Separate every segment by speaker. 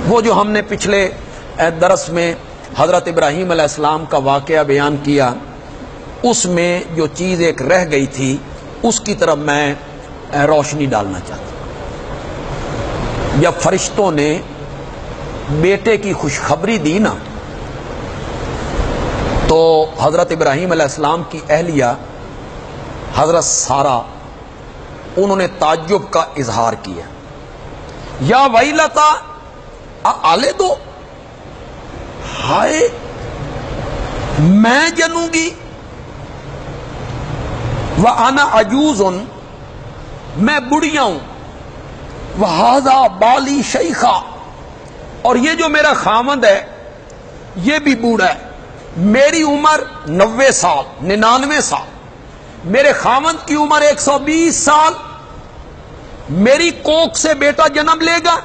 Speaker 1: وہ جو ہم نے پچھلے درس میں حضرت ابراہیم علیہ السلام کا واقعہ بیان کیا، اس میں جو چیز ایک رہ گئی تھی اس کی طرف میں روشنی ڈالنا چاہتا ہوں۔ جب فرشتوں نے بیٹے کی خوشخبری دی نا، تو حضرت ابراہیم علیہ السلام کی اہلیہ حضرت سارہ، انہوں نے تعجب کا اظہار کیا، یا ویلتا آلے دو، ہائے میں جنوں گی، وَأَنَا عَجُوزٌ، میں بڑھیا ہوں، وَهَذَا بَالِي شَيْخًا، اور یہ جو میرا خاوند ہے یہ بھی بوڑھا ہے، میری عمر 90 سال 99 سال، میرے خاوند کی عمر 120 سال، میری کوکھ سے بیٹا جنم لے گا۔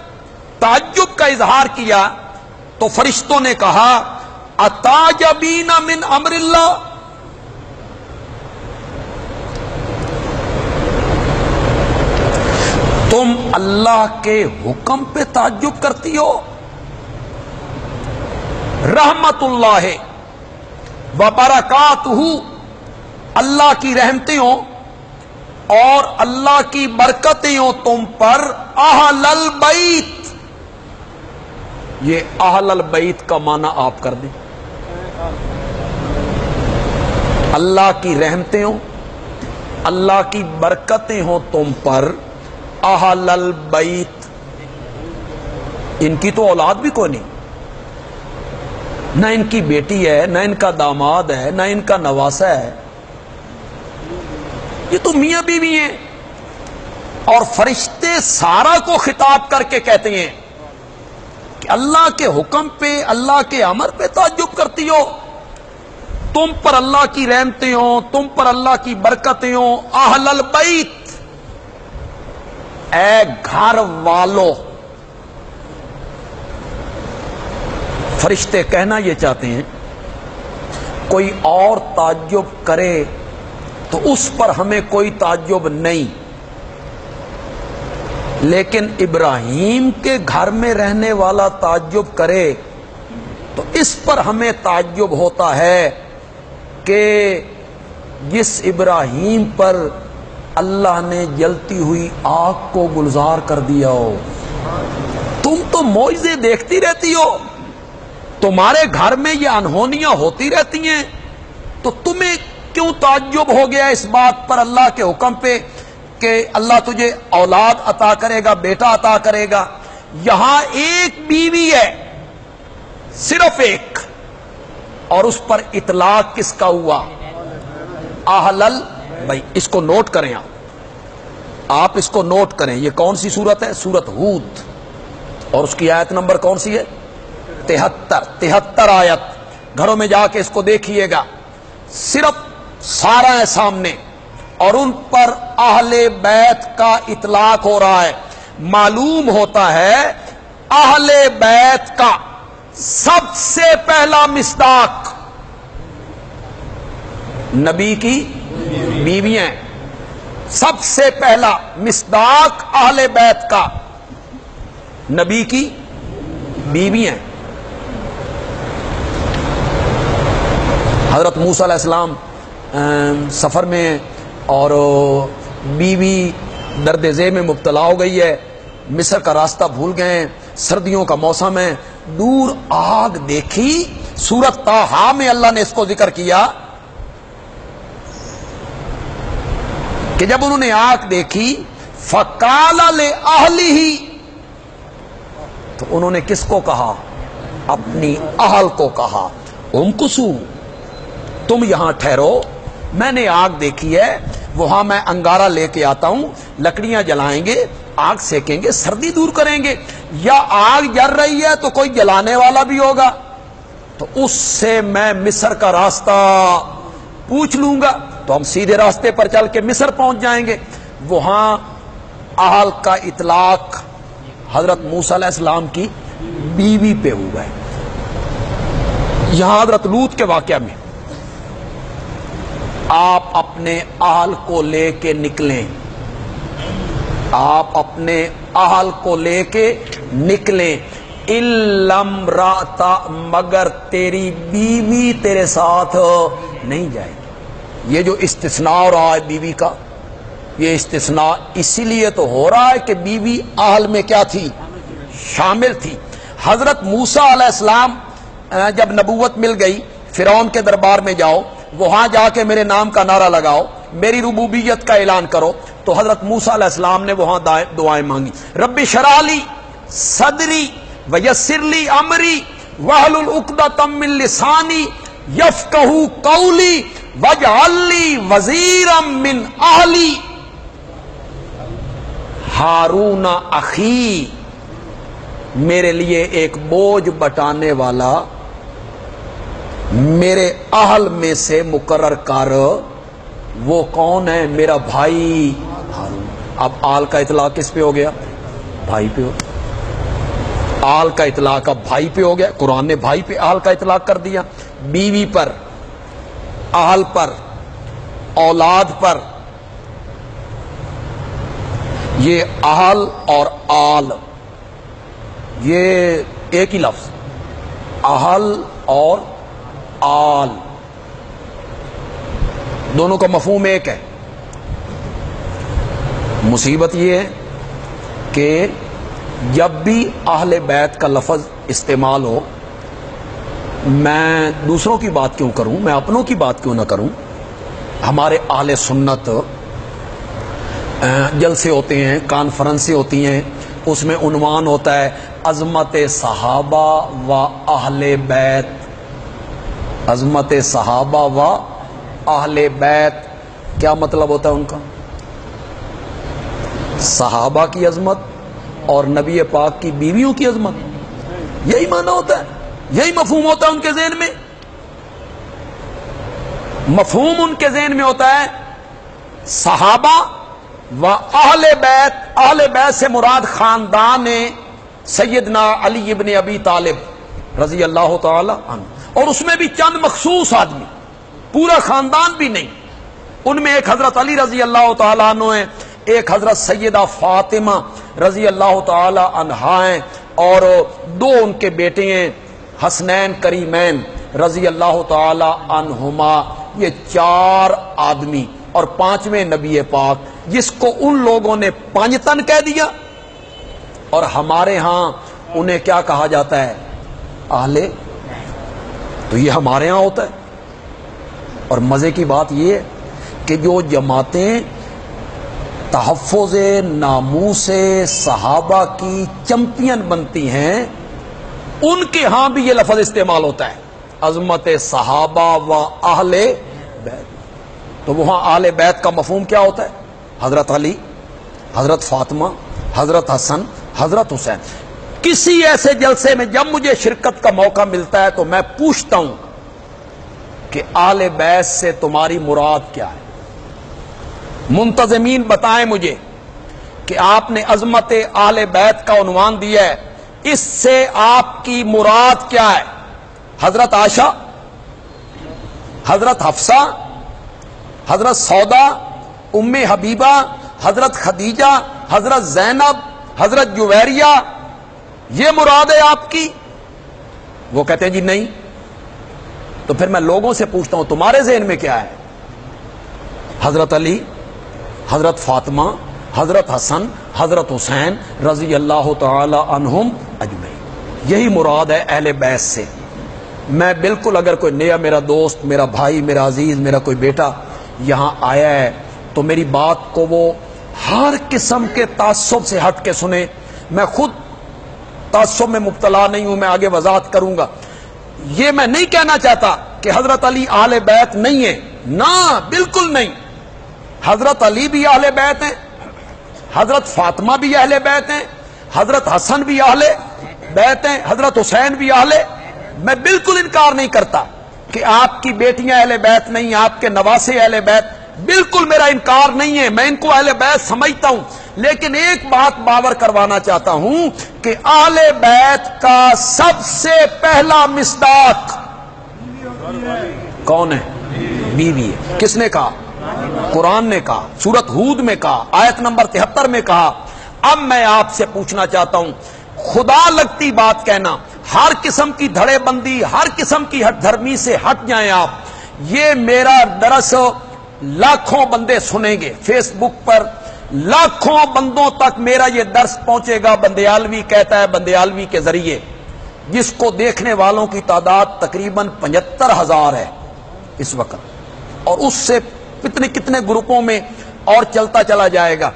Speaker 1: تعجب کا اظہار کیا تو فرشتوں نے کہا اتعجبین من امر اللہ، تم اللہ کے حکم پہ تعجب کرتی ہو؟ رحمت اللہ وبرکاتہ، اللہ کی رحمتیں ہوں اور اللہ کی برکتیں ہوں تم پر، اہل البیت، یہ اہل البیت کا معنی آپ کر دیں، اللہ کی رحمتیں ہوں، اللہ کی برکتیں ہوں تم پر، اہل البیت، ان کی تو اولاد بھی کوئی نہیں، نہ ان کی بیٹی ہے، نہ ان کا داماد ہے، نہ ان کا نواسہ ہے، یہ تو میاں بیوی ہیں۔ اور فرشتے سارا کو خطاب کر کے کہتے ہیں کہ اللہ کے حکم پہ، اللہ کے امر پہ تعجب کرتی ہو؟ تم پر اللہ کی رحمتیں ہوں، تم پر اللہ کی برکتیں ہوں، اہل البیت، اے گھر والو۔ فرشتے کہنا یہ چاہتے ہیں کوئی اور تعجب کرے تو اس پر ہمیں کوئی تعجب نہیں، لیکن ابراہیم کے گھر میں رہنے والا تعجب کرے تو اس پر ہمیں تعجب ہوتا ہے کہ جس ابراہیم پر اللہ نے جلتی ہوئی آگ کو گلزار کر دیا ہو۔ تم تو معجزے دیکھتی رہتی ہو، تمہارے گھر میں یہ انہونیاں ہوتی رہتی ہیں، تو تمہیں کیوں تعجب ہو گیا اس بات پر اللہ کے حکم پہ کہ اللہ تجھے اولاد عطا کرے گا، بیٹا عطا کرے گا؟ یہاں ایک بیوی ہے، صرف ایک، اور اس پر اطلاق کس کا ہوا؟ اہل بھائی اس کو نوٹ کریں، آپ اس کو نوٹ کریں، یہ کون سی سورت ہے؟ سورت ہود، اور اس کی آیت نمبر کون سی ہے؟ 73 آیت، گھروں میں جا کے اس کو دیکھیے گا، صرف سارا ہے سامنے، اور ان پر اہل بیت کا اطلاق ہو رہا ہے۔ معلوم ہوتا ہے اہل بیت کا سب سے پہلا مصداق نبی کی بیویاں، سب سے پہلا مصداق اہل بیت کا نبی کی بیویاں۔ حضرت موسیٰ علیہ السلام سفر میں اور بیوی درد ذیل میں مبتلا ہو گئی ہے، مصر کا راستہ بھول گئے ہیں، سردیوں کا موسم ہے، دور آگ دیکھی، سورت طٰہٰ میں اللہ نے اس کو ذکر کیا کہ جب انہوں نے آگ دیکھی فَقَالَ لِأَهْلِهِ، تو انہوں نے کس کو کہا؟ اپنی اہل کو کہا، امکثوا، تم یہاں ٹھہرو، میں نے آگ دیکھی ہے، وہاں میں انگارہ لے کے آتا ہوں، لکڑیاں جلائیں گے، آگ سیکیں گے، سردی دور کریں گے، یا آگ جل رہی ہے تو کوئی جلانے والا بھی ہوگا، تو اس سے میں مصر کا راستہ پوچھ لوں گا، تو ہم سیدھے راستے پر چل کے مصر پہنچ جائیں گے۔ وہاں اہل کا اطلاق حضرت موسیٰ علیہ السلام کی بیوی پہ ہوا ہے۔ یہاں حضرت لوط کے واقعہ میں آپ اپنے اہل کو لے کے نکلیں، آپ اپنے اہل کو لے کے نکلیں، اِلَّا امْرَأَتَ مگر تیری بیوی تیرے ساتھ نہیں جائے گی. یہ جو استثناء ہو رہا ہے بیوی کا، یہ استثناء اسی لیے تو ہو رہا ہے کہ بیوی اہل میں کیا تھی؟ شامل تھی. حضرت موسیٰ علیہ السلام جب نبوت مل گئی، فرعون کے دربار میں جاؤ، وہاں جا کے میرے نام کا نعرہ لگاؤ، میری ربوبیت کا اعلان کرو، تو حضرت موسیٰ علیہ السلام نے وہاں دعائیں مانگی، رب اشرح لی صدری ویسر لی امری واحلل عقدۃ من لسانی یفقہوا قولی واجعل لی وزیرا من اہلی ہارون اخی. میرے لیے ایک بوجھ بٹانے والا میرے اہل میں سے مقرر کر. وہ کون ہے؟ میرا بھائی ہارون. اب آل کا اطلاق کس پہ ہو گیا؟ بھائی پہ ہو. آل کا اطلاق اب بھائی پہ ہو گیا. قرآن نے بھائی پہ آل کا اطلاق کر دیا. بیوی پر، اہل پر، اولاد پر. یہ اہل اور آل یہ ایک ہی لفظ، اہل اور آل، دونوں کا مفہوم ایک ہے. مصیبت یہ ہے کہ جب بھی اہل بیت کا لفظ استعمال ہو، میں دوسروں کی بات کیوں کروں، میں اپنوں کی بات کیوں نہ کروں. ہمارے اہل سنت جلسے ہوتے ہیں، کانفرنسیں ہوتی ہیں، اس میں عنوان ہوتا ہے عظمت صحابہ و اہل بیت. عظمت صحابہ و اہل بیت کیا مطلب ہوتا ہے ان کا؟ صحابہ کی عظمت اور نبی پاک کی بیویوں کی عظمت، یہی معنی ہوتا ہے، یہی مفہوم ہوتا ہے ان کے ذہن میں. مفہوم ان کے ذہن میں ہوتا ہے صحابہ و اہل بیت. اہل بیت سے مراد خاندان سیدنا علی ابن ابی طالب رضی اللہ تعالی عنہ، اور اس میں بھی چند مخصوص آدمی، پورا خاندان بھی نہیں. ان میں ایک حضرت علی رضی اللہ تعالی عنہ ہیں، ایک حضرت سیدہ فاطمہ رضی اللہ تعالی عنہا ہیں، اور دو ان کے بیٹے ہیں حسنین کریمین رضی اللہ تعالی عنہما. یہ چار آدمی اور پانچویں نبی پاک، جس کو ان لوگوں نے پانچتن کہہ دیا، اور ہمارے ہاں انہیں کیا کہا جاتا ہے؟ اہل. تو یہ ہمارے ہاں ہوتا ہے. اور مزے کی بات یہ ہے کہ جو جماعتیں تحفظ ناموس صحابہ کی چمپئن بنتی ہیں، ان کے ہاں بھی یہ لفظ استعمال ہوتا ہے، عظمت صحابہ و اہل بیت. تو وہاں اہل بیت کا مفہوم کیا ہوتا ہے؟ حضرت علی، حضرت فاطمہ، حضرت حسن، حضرت حسین. کسی ایسے جلسے میں جب مجھے شرکت کا موقع ملتا ہے تو میں پوچھتا ہوں کہ اہل بیت سے تمہاری مراد کیا ہے؟ منتظمین بتائیں مجھے کہ آپ نے عظمت اہل بیت کا عنوان دیا ہے، اس سے آپ کی مراد کیا ہے؟ حضرت عائشہ، حضرت حفصہ، حضرت سودا، ام حبیبہ، حضرت خدیجہ، حضرت زینب، حضرت جویریہ، یہ مراد ہے آپ کی؟ وہ کہتے ہیں جی نہیں. تو پھر میں لوگوں سے پوچھتا ہوں تمہارے ذہن میں کیا ہے؟ حضرت علی، حضرت فاطمہ، حضرت حسن، حضرت حسین رضی اللہ تعالی عنہم اجمعین، یہی مراد ہے اہل بیت سے. میں بالکل، اگر کوئی نیا میرا دوست، میرا بھائی، میرا عزیز، میرا کوئی بیٹا یہاں آیا ہے تو میری بات کو وہ ہر قسم کے تعصب سے ہٹ کے سنے. میں خود تعصب میں مبتلا نہیں ہوں، میں آگے وضاحت کروں گا. یہ میں نہیں کہنا چاہتا کہ حضرت علی اہل بیت نہیں ہے، نہ بالکل نہیں. حضرت علی بھی اہل بیت ہیں، حضرت فاطمہ بھی اہل بیت ہیں، حضرت حسن بھی اہل بیت ہیں، حضرت حسین بھی اہل. میں بالکل انکار نہیں کرتا کہ آپ کی بیٹیاں اہل بیت نہیں، آپ کے نواسے اہل بیت، بالکل میرا انکار نہیں ہے، میں ان کو اہل بیت سمجھتا ہوں. لیکن ایک بات باور کروانا چاہتا ہوں کہ اہل بیت کا سب سے پہلا مصداق کون ہے؟ بیوی ہے. کس نے کہا؟ قرآن نے کہا، سورت ہود میں کہا، آیت نمبر 73 میں کہا. اب میں آپ سے پوچھنا چاہتا ہوں، خدا لگتی بات کہنا، ہر قسم کی دھڑے بندی، ہر قسم کی ہٹ دھرمی سے ہٹ جائیں آپ. یہ میرا درس لاکھوں بندے سنیں گے، فیس بک پر لاکھوں بندوں تک میرا یہ درس پہنچے گا. بندیالوی کہتا ہے، بندیالوی کے ذریعے، جس کو دیکھنے والوں کی تعداد تقریباً 75,000 ہے اس وقت، اور اس سے کتنے گروپوں میں اور چلتا چلا جائے گا.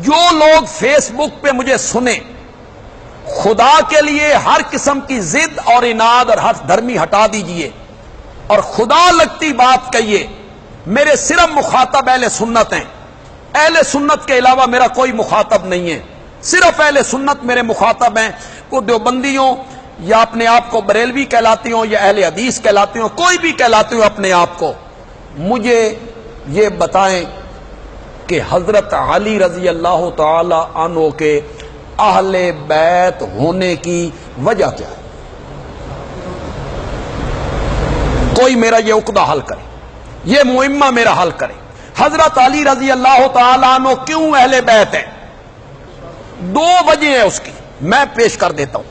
Speaker 1: جو لوگ فیس بک پہ مجھے سنیں، خدا کے لیے ہر قسم کی ضد اور اناد اور ہر دھرمی ہٹا دیجئے اور خدا لگتی بات کہیے. میرے صرف مخاطب اہل سنت ہیں، اہل سنت کے علاوہ میرا کوئی مخاطب نہیں ہے، صرف اہل سنت میرے مخاطب ہیں. وہ دیوبندیوں یا اپنے آپ کو بریلوی کہلاتی ہوں یا اہل حدیث کہلاتی ہوں، کوئی بھی کہلاتی ہوں اپنے آپ کو، مجھے یہ بتائیں کہ حضرت علی رضی اللہ تعالی عنہ کے اہل بیت ہونے کی وجہ کیا ہے. کوئی میرا یہ عقدہ حل کرے، یہ معمہ میرا حل کرے. حضرت علی رضی اللہ تعالی عنہ کیوں اہل بیت ہیں؟ 2 وجہ ہیں اس کی، میں پیش کر دیتا ہوں.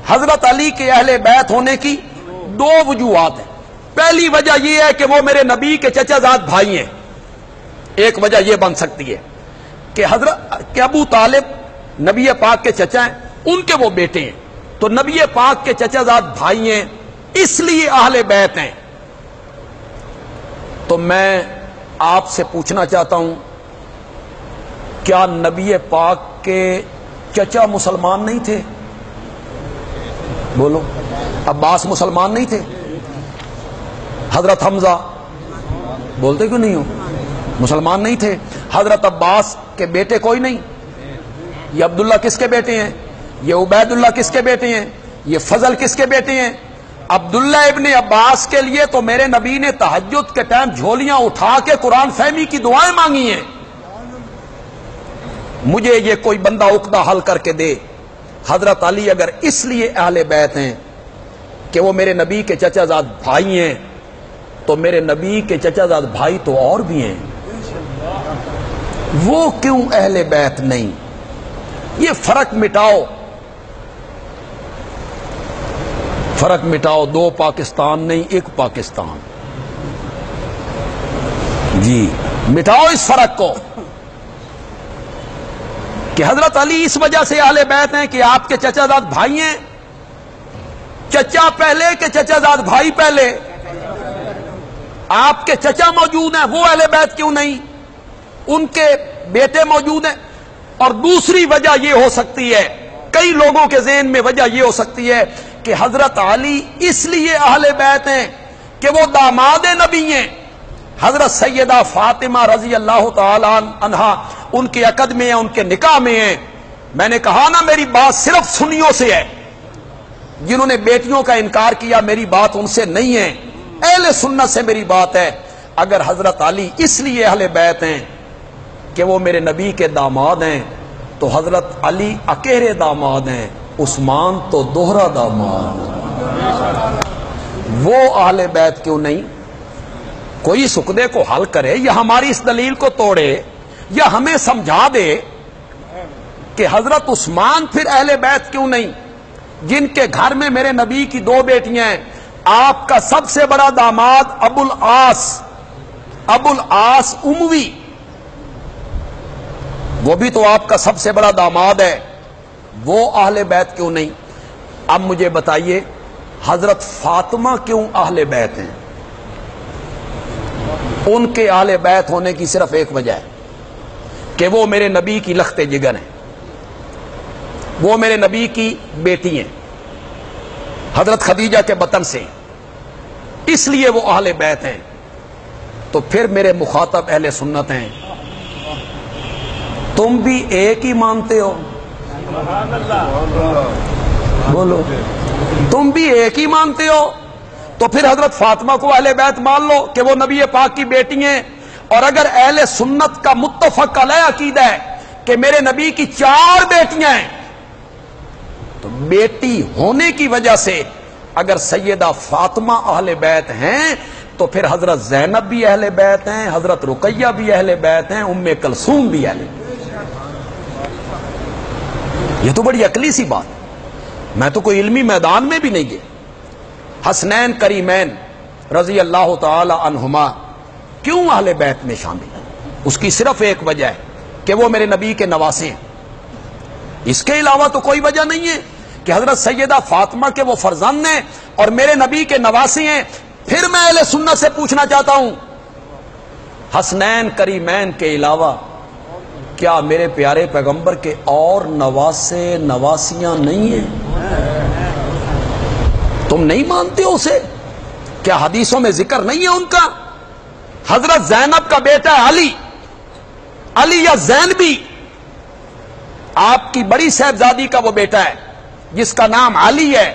Speaker 1: حضرت علی کے اہل بیت ہونے کی 2 وجوہات ہیں. پہلی وجہ یہ ہے کہ وہ میرے نبی کے چچا زاد بھائی ہیں. ایک وجہ یہ بن سکتی ہے کہ ابو طالب نبی پاک کے چچا ہیں، ان کے وہ بیٹے ہیں، تو نبی پاک کے چچا زاد بھائی ہیں، اس لیے اہل بیت ہیں. تو میں آپ سے پوچھنا چاہتا ہوں، کیا نبی پاک کے چچا مسلمان نہیں تھے؟ بولو. عباس مسلمان نہیں تھے؟ حضرت حمزہ بولتے کیوں نہیں ہو؟ مسلمان نہیں تھے؟ حضرت عباس کے بیٹے کوئی نہیں؟ یہ عبداللہ کس کے بیٹے ہیں؟ یہ عبید اللہ کس کے بیٹے ہیں؟ یہ فضل کس کے بیٹے ہیں؟ عبداللہ ابن عباس کے لیے تو میرے نبی نے تہجد کے ٹائم جھولیاں اٹھا کے قرآن فہمی کی دعائیں مانگی ہیں. مجھے یہ کوئی بندہ عقدہ حل کر کے دے. حضرت علی اگر اس لیے اہل بیت ہیں کہ وہ میرے نبی کے چچا زاد بھائی ہیں، تو میرے نبی کے چچا زاد بھائی تو اور بھی ہیں، وہ کیوں اہل بیت نہیں؟ یہ فرق مٹاؤ، فرق مٹاؤ. 2 پاکستان نہیں، 1 پاکستان. جی مٹاؤ اس فرق کو کہ حضرت علی اس وجہ سے اہل بیت ہیں کہ آپ کے چچا زاد بھائی ہیں. چچا پہلے کہ چچا زاد بھائی پہلے؟ آپ کے چچا موجود ہیں، وہ اہل بیت کیوں نہیں؟ ان کے بیٹے موجود ہیں. اور دوسری وجہ یہ ہو سکتی ہے، کئی لوگوں کے ذہن میں وجہ یہ ہو سکتی ہے کہ حضرت علی اس لیے اہل بیت ہیں کہ وہ داماد نبی ہیں. حضرت سیدہ فاطمہ رضی اللہ تعالی عنہا ان کے عقد میں ہیں، ان کے نکاح میں ہیں. میں نے کہا نا میری بات صرف سنیوں سے ہے، جنہوں نے بیٹیوں کا انکار کیا میری بات ان سے نہیں ہے، اہل سنت سے میری بات ہے. اگر حضرت علی اس لیے اہل بیت ہیں کہ وہ میرے نبی کے داماد ہیں، تو حضرت علی اکیلے داماد ہیں، عثمان تو دوہرا داماد. وہ اہل بیت کیوں نہیں؟ کوئی اس عقدے کو حل کرے، یا ہماری اس دلیل کو توڑے، یا ہمیں سمجھا دے کہ حضرت عثمان پھر اہل بیت کیوں نہیں، جن کے گھر میں میرے نبی کی 2 بیٹیاں ہیں. آپ کا سب سے بڑا داماد ابو العاص اموی، وہ بھی تو آپ کا سب سے بڑا داماد ہے، وہ اہل بیت کیوں نہیں؟ اب مجھے بتائیے حضرت فاطمہ کیوں اہل بیت ہیں؟ ان کے اہل بیت ہونے کی صرف ایک وجہ ہے کہ وہ میرے نبی کی لخت جگر ہیں، وہ میرے نبی کی بیٹی ہیں، حضرت خدیجہ کے بطن سے، اس لیے وہ اہل بیت ہیں. تو پھر میرے مخاطب اہل سنت ہیں، تم بھی ایک ہی مانتے ہو؟ بولو، تم بھی ایک ہی مانتے ہو؟ تو پھر حضرت فاطمہ کو اہل بیت مان لو کہ وہ نبی پاک کی بیٹی ہیں. اور اگر اہل سنت کا متفق علیہ عقیدہ ہے کہ میرے نبی کی 4 بیٹیاں ہیں، تو بیٹی ہونے کی وجہ سے اگر سیدہ فاطمہ اہل بیت ہیں تو پھر حضرت زینب بھی اہل بیت ہیں، حضرت رقیہ بھی اہل بیت ہیں، ام کلثوم بھی اہل بیت. یہ تو بڑی عقلی سی بات. میں تو کوئی علمی میدان میں بھی نہیں گیا۔ حسنین کریمین رضی اللہ تعالی عنہما کیوں اہل بیت میں شامل ہیں؟ اس کی صرف ایک وجہ ہے کہ وہ میرے نبی کے نواسے ہیں، اس کے علاوہ تو کوئی وجہ نہیں ہے کہ حضرت سیدہ فاطمہ کے وہ فرزند ہیں اور میرے نبی کے نواسے ہیں۔ پھر میں اہل سنت سے پوچھنا چاہتا ہوں، حسنین کریمین کے علاوہ کیا میرے پیارے پیغمبر کے اور نواسے نواسیاں نہیں ہیں؟ تم نہیں مانتے ہو اسے؟ کیا حدیثوں میں ذکر نہیں ہے ان کا؟ حضرت زینب کا بیٹا ہے علی، علی یا زینبی، آپ کی بڑی صاحبزادی کا وہ بیٹا ہے جس کا نام علی ہے،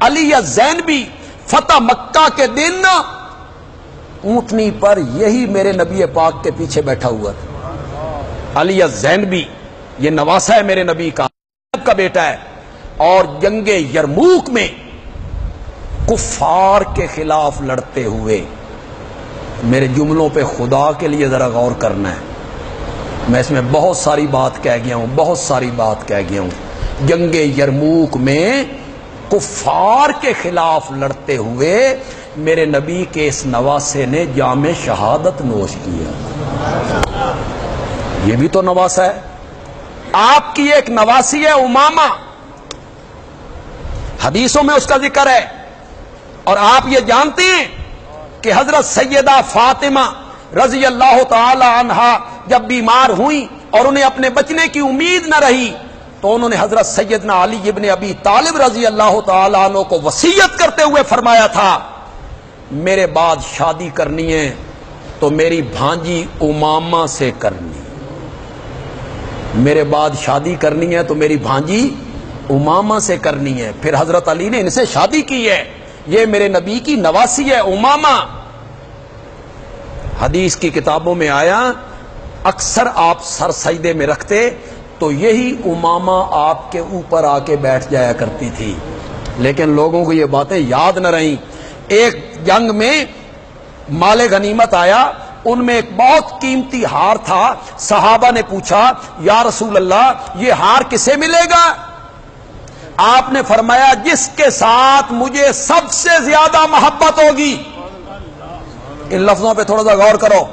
Speaker 1: علی یا زینبی، فتح مکہ کے دن اونٹنی پر یہی میرے نبی پاک کے پیچھے بیٹھا ہوا تھا۔ علی یا زینبی یہ نواسہ ہے میرے نبی کا بیٹا ہے، اور جنگ یرموک میں کفار کے خلاف لڑتے ہوئے، میرے جملوں پہ خدا کے لیے ذرا غور کرنا ہے، میں اس میں بہت ساری بات کہہ گیا ہوں، بہت ساری بات کہہ گیا ہوں۔ جنگ یرموک میں کفار کے خلاف لڑتے ہوئے میرے نبی کے اس نواسے نے جام شہادت نوش کیا۔ یہ بھی تو نواسہ ہے۔ آپ کی ایک نواسی ہے امامہ، حدیثوں میں اس کا ذکر ہے، اور آپ یہ جانتے ہیں کہ حضرت سیدہ فاطمہ رضی اللہ تعالی عنہا جب بیمار ہوئیں اور انہیں اپنے بچنے کی امید نہ رہی تو انہوں نے حضرت سیدنا علی ابن ابی طالب رضی اللہ تعالی عنہ کو وصیت کرتے ہوئے فرمایا تھا، میرے بعد شادی کرنی ہے تو میری بھانجی امامہ سے کرنی، میرے بعد شادی کرنی ہے تو میری بھانجی امامہ سے کرنی ہے۔ پھر حضرت علی نے ان سے شادی کی ہے، یہ میرے نبی کی نواسی ہے امامہ۔ حدیث کی کتابوں میں آیا اکثر آپ سر سجدے میں رکھتے تو یہی امامہ آپ کے اوپر آ کے بیٹھ جایا کرتی تھی، لیکن لوگوں کو یہ باتیں یاد نہ رہیں۔ ایک جنگ میں مال غنیمت آیا، ان میں ایک بہت قیمتی ہار تھا، صحابہ نے پوچھا یا رسول اللہ یہ ہار کسے ملے گا؟ آپ نے فرمایا جس کے ساتھ مجھے سب سے زیادہ محبت ہوگی، ان لفظوں پہ تھوڑا سا غور کرو،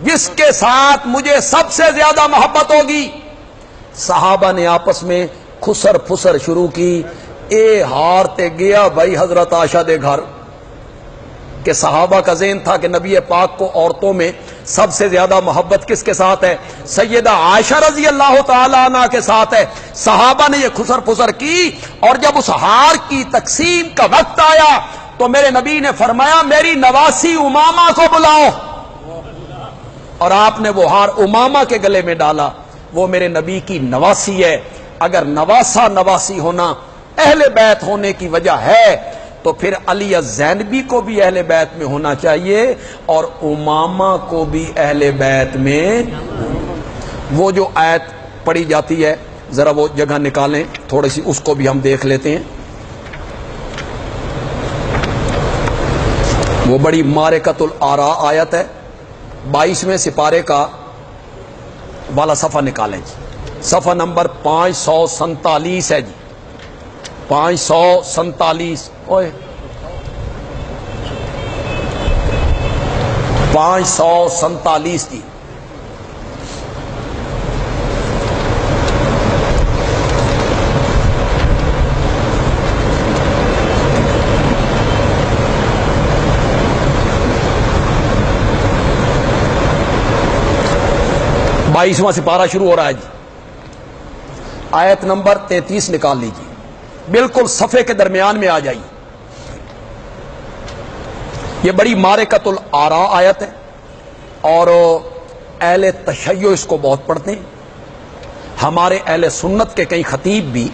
Speaker 1: جس کے ساتھ مجھے سب سے زیادہ محبت ہوگی۔ صحابہ نے آپس میں خسر پھسر شروع کی، اے ہار تے گیا بھائی حضرت عائشہ دے گھر، کہ صحابہ کا ذہن تھا کہ نبی پاک کو عورتوں میں سب سے زیادہ محبت کس کے ساتھ ہے؟ سیدہ عائشہ رضی اللہ تعالی عنہ کے ساتھ ہے۔ صحابہ نے یہ خسر پھسر کی، اور جب اس ہار کی تقسیم کا وقت آیا تو میرے نبی نے فرمایا میری نواسی امامہ کو بلاؤ، اور آپ نے وہ ہار امامہ کے گلے میں ڈالا۔ وہ میرے نبی کی نواسی ہے۔ اگر نواسا نواسی ہونا اہل بیت ہونے کی وجہ ہے تو پھر علی زینبی کو بھی اہل بیت میں ہونا چاہیے اور امامہ کو بھی اہل بیت میں۔ وہ جو آیت پڑھی جاتی ہے ذرا وہ جگہ نکالیں تھوڑی سی، اس کو بھی ہم دیکھ لیتے ہیں۔ وہ بڑی معرکۃ الآراء آیت ہے، 22ویں سپارے کا والا صفحہ نکالیں جی، صفحہ نمبر 547 ہے جی، 547 اوئے 547 جی۔ بائیسواں سپارہ شروع ہو رہا ہے جی، آیت نمبر 33 نکال لیجیے، بالکل صفحے کے درمیان میں آ جائیے۔ یہ بڑی معرکۃ الآراء آیت ہے، اور اہل تشیع اس کو بہت پڑھتے ہیں۔ ہمارے اہل سنت کے کئی خطیب بھی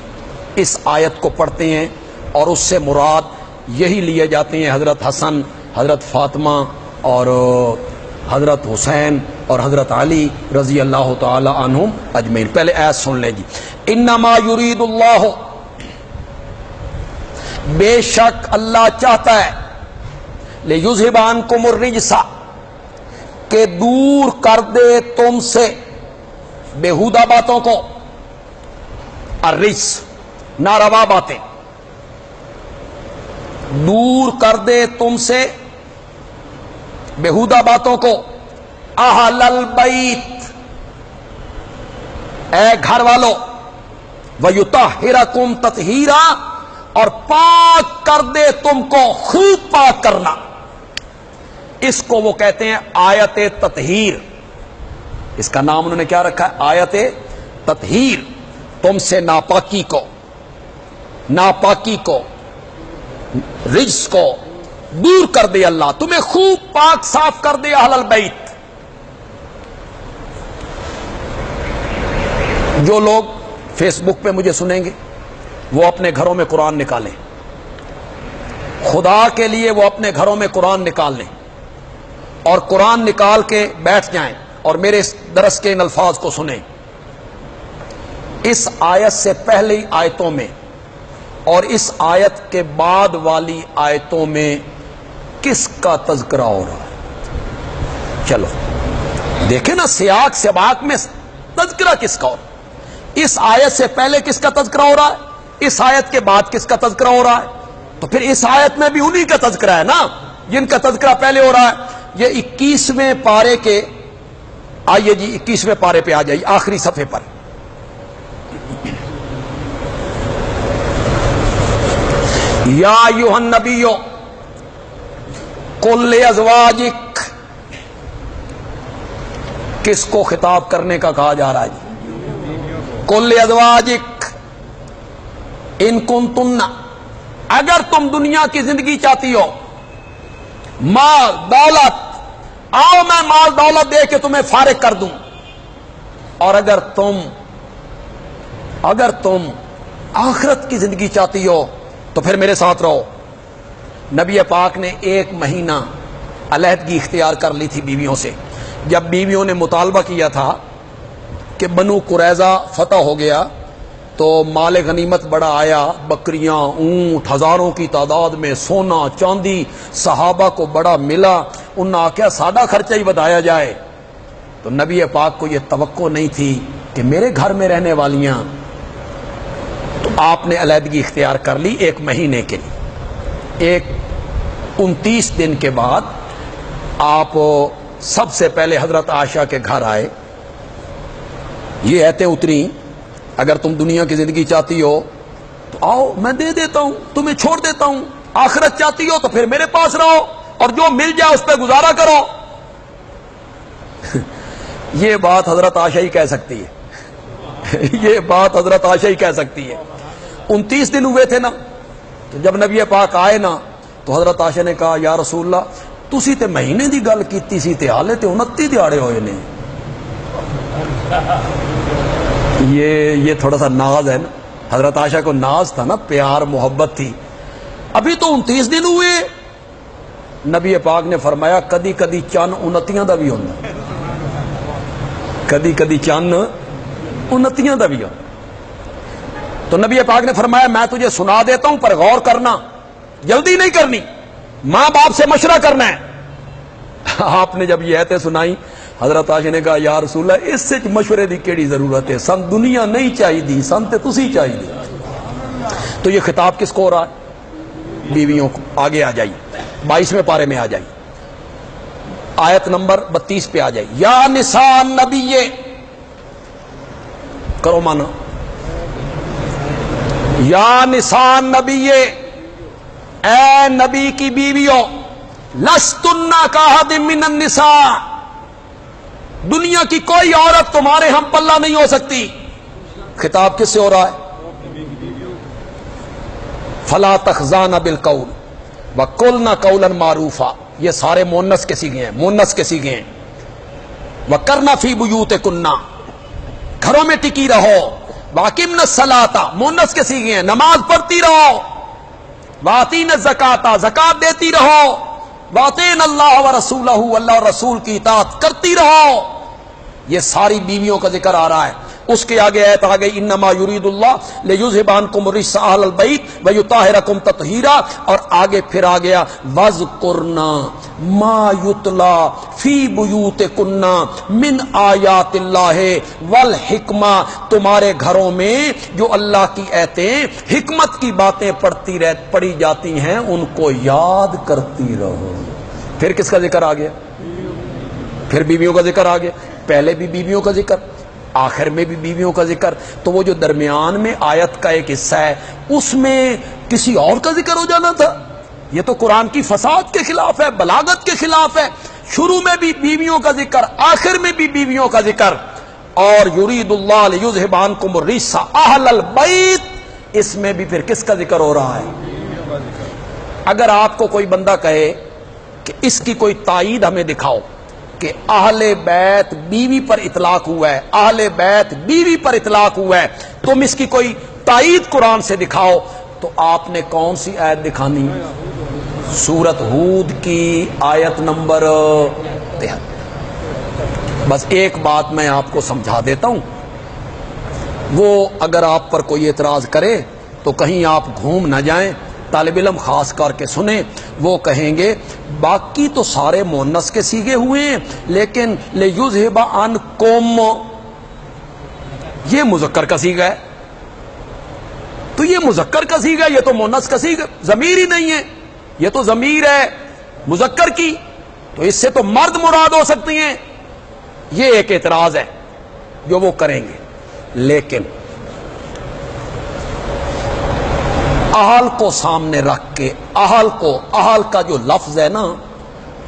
Speaker 1: اس آیت کو پڑھتے ہیں، اور اس سے مراد یہی لیے جاتے ہیں حضرت حسن، حضرت فاطمہ اور حضرت حسین اور حضرت علی رضی اللہ تعالی عنہم اجمعین۔ پہلے آیت سن لیں جی، انما یرید اللہ، بے شک اللہ چاہتا ہے، لیذھب عنکم الرجس، کہ دور کر دے تم سے بیہودہ باتوں کو، الرجس ناروا باتیں، دور کر دے تم سے بیہودہ باتوں کو. اہل البیت، اے گھر والو. وَيُطَهِّرَكُمْ تَطْهِيرًا، اور پاک کر دے تم کو خوب پاک کرنا. اس کو وہ کہتے ہیں آیت تطہیر. اس کا نام انہوں نے کیا رکھا ہے؟ آیت تطہیر. تم سے ناپاکی کو رجس کو دور کر دے اللہ، تمہیں خوب پاک صاف کر دے. اہل البیت. جو لوگ فیس بک پہ مجھے سنیں گے وہ اپنے گھروں میں قرآن نکالیں، خدا کے لیے وہ اپنے گھروں میں قرآن نکال لیں اور قرآن نکال کے بیٹھ جائیں اور میرے اس درس کے ان الفاظ کو سنیں. اس آیت سے پہلی آیتوں میں اور اس آیت کے بعد والی آیتوں میں کس کا تذکرہ ہو رہا ہے؟ چلو دیکھیں نا، سیاق سباق میں تذکرہ کس کا ہو رہا ہے؟ اس آیت سے پہلے کس کا تذکرہ ہو رہا ہے، اس آیت کے بعد کس کا تذکرہ ہو رہا ہے؟ تو پھر اس آیت میں بھی انہی کا تذکرہ ہے نا جن کا تذکرہ پہلے ہو رہا ہے. یہ 21ویں پارے کے، آئیے جی 21ویں پارے پہ آ جائیے، آخری صفحے پر. یا ایھا النبی قل لازواجک، کس کو خطاب کرنے کا کہا جا رہا ہے جی؟ قل لازواجک ان کنتن، اگر تم دنیا کی زندگی چاہتی ہو، مال دولت، آؤ میں مال دولت دے کے تمہیں فارغ کر دوں، اور اگر تم آخرت کی زندگی چاہتی ہو تو پھر میرے ساتھ رہو. نبی پاک نے 1 مہینہ علیحدگی اختیار کر لی تھی بیویوں سے. جب بیویوں نے مطالبہ کیا تھا کہ بنو قریظہ فتح ہو گیا تو مال غنیمت بڑا آیا، بکریاں، اونٹ، ہزاروں کی تعداد میں سونا چاندی صحابہ کو بڑا ملا. انہوں نے آخیا سادہ خرچہ ہی بتایا جائے. تو نبی پاک کو یہ توقع نہیں تھی کہ میرے گھر میں رہنے والیاں، تو آپ نے علیحدگی اختیار کر لی 1 مہینے کے لیے. 29 دن کے بعد آپ سب سے پہلے حضرت عائشہ کے گھر آئے. یہ ایتیں اتری، اگر تم دنیا کی زندگی چاہتی ہو تو آؤ میں دے دیتا ہوں، تمہیں چھوڑ دیتا ہوں. آخرت چاہتی ہو تو پھر میرے پاس رہو اور جو مل جائے اس پہ گزارا کرو. یہ بات حضرت عائشہ ہی کہہ سکتی ہے. یہ بات حضرت عائشہ ہی کہہ سکتی ہے. 29 دن ہوئے تھے نا، تو جب نبی پاک آئے نا تو حضرت عائشہ نے کہا یا رسول اللہ تسی تے مہینے دی گل کیتی سی تے حالے تے 29 دیہاڑے ہوئے نے. یہ تھوڑا سا ناز ہے نا، حضرت عائشہ کو ناز تھا نا، پیار محبت تھی. ابھی تو 29 دن ہوئے. نبی پاک نے فرمایا کدی کدی چند 29 دا بھی ہوتا، کدی کدی چند 29 دا بھی ہوتا. تو نبی پاک نے فرمایا میں تجھے سنا دیتا ہوں پر غور کرنا، جلدی نہیں کرنی، ماں باپ سے مشورہ کرنا ہے. آپ نے جب یہ ایتیں سنائی حضرت عائشہ نے کہا یا رسول اللہ اس سے مشورے دی کیڑی ضرورت ہے، سن دنیا نہیں چاہیے دی، سن تے تسی چاہیے. تو یہ خطاب کس کو ہو رہا ہے؟ بیویوں کو. آگے آ جائیے 22ویں پارے میں آ جائیے، آیت نمبر 32 پہ آ جائیے. یا نساء النبی، کرو مانا، یا نساء النبی، اے نبی کی بیویوں، لستن کاحد من النساء، دنیا کی کوئی عورت تمہارے ہم پلہ نہیں ہو سکتی. خطاب کس سے ہو رہا ہے؟ فلا تخضعن بالقول وقلن قولا معروفا. یہ سارے مونس کے سیغے ہیں، مونس کے سیغے ہیں. وقرن فی بیوتکن، گھروں میں ٹکی رہو. واقمن الصلاۃ، مونس کے سیغے ہیں، نماز پڑھتی رہو. واتین الزکاۃ، زکات دیتی رہو. واطعن اللہ ورسولہ، اللہ اور رسول کی اطاعت کرتی رہو. یہ ساری بیویوں کا ذکر آ رہا ہے. اس کے آگے آیت آ گئی انما یرید اللہ لیذھب عنکم الرجس اہل البیت ویطہرکم تطہیرا، اور آگے پھر آ گیا واذکرنا ما یتلی فی بیوتکن من آیات اللہ والحکمہ، تمہارے گھروں میں جو اللہ کی آیتیں حکمت کی باتیں پڑھی جاتی ہیں ان کو یاد کرتی رہو۔ پھر کس کا ذکر آ گیا؟ پھر بیویوں کا ذکر آ گیا، پہلے بھی بیویوں کا ذکر، آخر میں بھی بیویوں کا ذکر، تو وہ جو درمیان میں آیت کا ایک حصہ ہے اس میں کسی اور کا ذکر ہو جانا تھا؟ یہ تو قرآن کی فصاحت کے خلاف ہے، بلاغت کے خلاف ہے۔ شروع میں بھی بیویوں کا ذکر، آخر میں بھی بیویوں کا ذکر، اور یرید اللہ لیذھب عنکم الرجس اہل البیت، اس میں بھی پھر کس کا ذکر ہو رہا ہے؟ اگر آپ کو کوئی بندہ کہے کہ اس کی کوئی تائید ہمیں دکھاؤ کہ اہل بیت بیوی پر اطلاق ہوا ہے، اہل بیت بیوی پر اطلاق ہوا ہے، تم اس کی کوئی تائید قرآن سے دکھاؤ، تو آپ نے کون سی آیت دکھانی؟ سورت ہود کی آیت نمبر 73۔ بس ایک بات میں آپ کو سمجھا دیتا ہوں، وہ اگر آپ پر کوئی اعتراض کرے تو کہیں آپ گھوم نہ جائیں، طالب علم خاص کر کے سنیں، وہ کہیں گے باقی تو سارے مؤنث کے صیغے ہوئے ہیں لیکن لیذھب عنکم یہ مذکر کا صیغہ ہے، تو یہ مذکر کا صیغہ ہے، یہ تو مؤنث کا صیغہ، ضمیر ہی نہیں ہے، یہ تو ضمیر ہے مذکر کی، تو اس سے تو مرد مراد ہو سکتی ہیں۔ یہ ایک اعتراض ہے جو وہ کریں گے، لیکن اہل کو سامنے رکھ کے، اہل کا جو لفظ ہے نا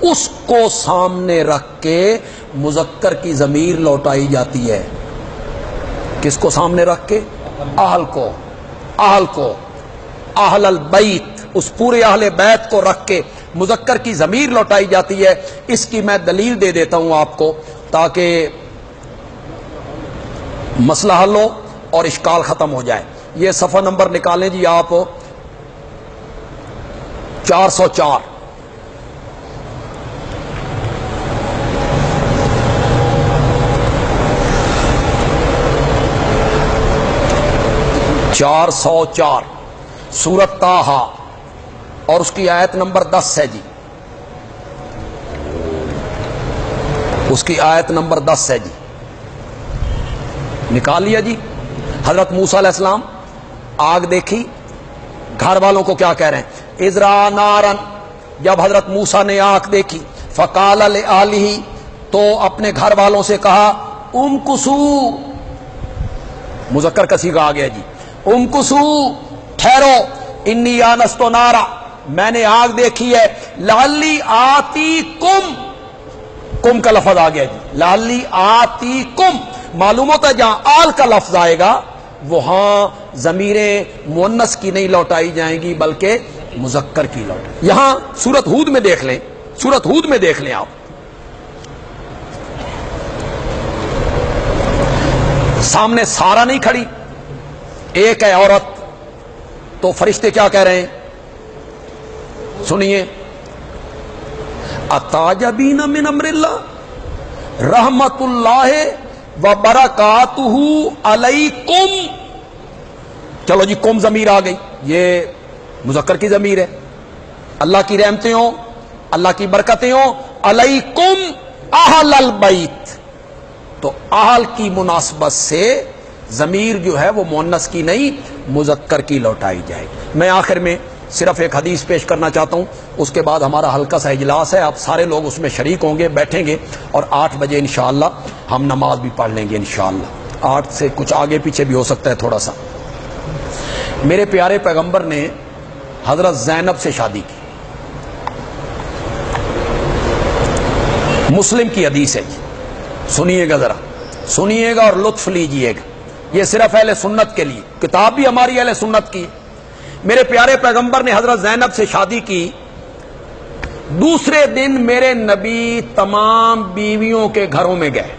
Speaker 1: اس کو سامنے رکھ کے مذکر کی ضمیر لوٹائی جاتی ہے۔ کس کو سامنے رکھ کے؟ اہل کو، اہل البیت، اس پورے اہل بیت کو رکھ کے مذکر کی ضمیر لوٹائی جاتی ہے۔ اس کی میں دلیل دے دیتا ہوں آپ کو تاکہ مسئلہ حل ہو اور اشکال ختم ہو جائے۔ یہ صفحہ نمبر نکالیں جی آپ 404، سورت طٰہٰ اور اس کی آیت نمبر 10 ہے جی، اس کی آیت نمبر 10 ہے جی، نکال لیا جی۔ حضرت موسیٰ علیہ السلام آگ دیکھی، گھر والوں کو کیا کہہ رہے ہیں؟ اذ رأى نارا، جب حضرت موسیٰ نے آگ دیکھی، فقال لأہلہ، تو اپنے گھر والوں سے کہا امکثوا، مذکر کا صیغہ آ گیا جی، امکثوا ٹھہرو، انی آنست نارا، میں نے آگ دیکھی ہے، لعلی آتیکم، کم کا لفظ آ گیا جی، لعلی آتیکم، معلوم ہوتا ہے جہاں آل کا لفظ آئے گا وہاں ضمیریں مؤنث کی نہیں لوٹائی جائیں گی بلکہ مذکر کی لوٹائی۔ یہاں سورت ہود میں دیکھ لیں، سورت ہود میں دیکھ لیں آپ، سامنے سارا نہیں کھڑی، ایک ہے عورت، تو فرشتے کیا کہہ رہے ہیں؟ سنیے، اتعجبین من امر اللہ رحمت اللہ وبرکاتہ علیکم، چلو جی کم ضمیر آ گئی، یہ مذکر کی ضمیر ہے، اللہ کی رحمتیں ہوں، اللہ کی برکتیں ہوں، علیکم اہل البیت، تو اہل کی مناسبت سے ضمیر جو ہے وہ مؤنث کی نہیں مذکر کی لوٹائی جائے گی۔ میں آخر میں صرف ایک حدیث پیش کرنا چاہتا ہوں، اس کے بعد ہمارا ہلکا سا اجلاس ہے، آپ سارے لوگ اس میں شریک ہوں گے، بیٹھیں گے، اور 8 بجے انشاءاللہ ہم نماز بھی پڑھ لیں گے انشاءاللہ، 8 سے کچھ آگے پیچھے بھی ہو سکتا ہے تھوڑا سا۔ میرے پیارے پیغمبر نے حضرت زینب سے شادی کی، مسلم کی حدیث ہے جی، سنیے گا ذرا، سنیے گا اور لطف لیجئے گا، یہ صرف اہل سنت کے لیے، کتاب بھی ہماری اہل سنت کی۔ میرے پیارے پیغمبر نے حضرت زینب سے شادی کی، دوسرے دن میرے نبی تمام بیویوں کے گھروں میں گئے،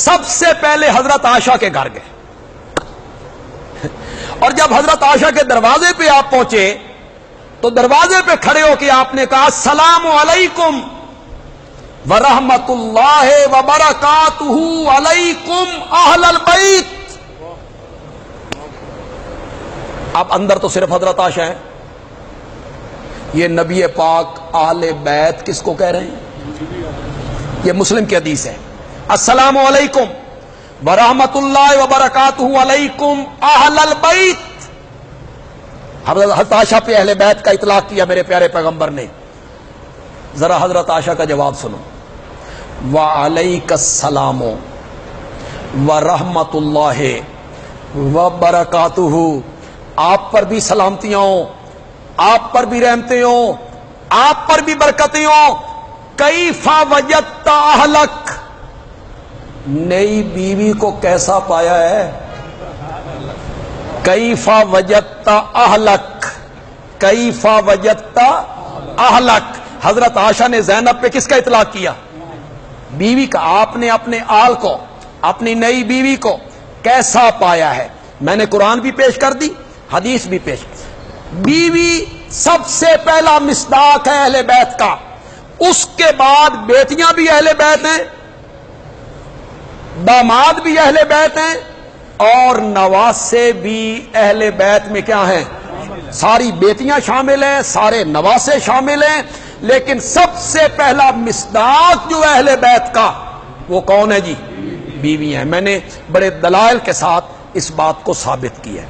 Speaker 1: سب سے پہلے حضرت عائشہ کے گھر گئے، اور جب حضرت عائشہ کے دروازے پہ آپ پہنچے تو دروازے پہ کھڑے ہو کے آپ نے کہا السلام علیکم، ورحمۃ اللہ وبرکاتہ علیکم اہل البیت. اب اندر تو صرف حضرت عائشہ ہیں. یہ نبی پاک اہل بیت کس کو کہہ رہے ہیں؟ یہ مسلم کی حدیث ہے. السلام علیکم ورحمۃ اللہ وبرکاتہ علیکم اہل البیت. حضرت عائشہ پہ اہل بیت کا اطلاق کیا میرے پیارے پیغمبر نے. ذرا حضرت عائشہ کا جواب سنو. وعلیک السلام ورحمۃ اللہ وبرکاتہ. آپ پر بھی سلامتیاں ہوں, آپ پر بھی رحمتیں ہوں, آپ پر بھی برکتیں ہوں. کیف وجدت اہلک, نئی بیوی کو کیسا پایا ہے؟ کیف وجدت اہلک, کیف وجدت اہلک. حضرت عائشہ نے زینب پہ کس کا اطلاق کیا؟ بیوی کا. آپ نے اپنے آل کو, اپنی نئی بیوی کو کیسا پایا ہے؟ میں نے قرآن بھی پیش کر دی, حدیث بھی پیش. بیوی سب سے پہلا مصداق ہے اہل بیت کا, اس کے بعد بیٹیاں بھی اہل بیت ہیں, داماد بھی اہل بیت ہیں, اور نواسے بھی اہل بیت میں کیا ہیں؟ ساری بیٹیاں شامل ہیں, سارے نواسے شامل ہیں. لیکن سب سے پہلا مصداق جو اہل بیت کا وہ کون ہے جی؟ بیوی ہیں. میں نے بڑے دلائل کے ساتھ اس بات کو ثابت کیا ہے.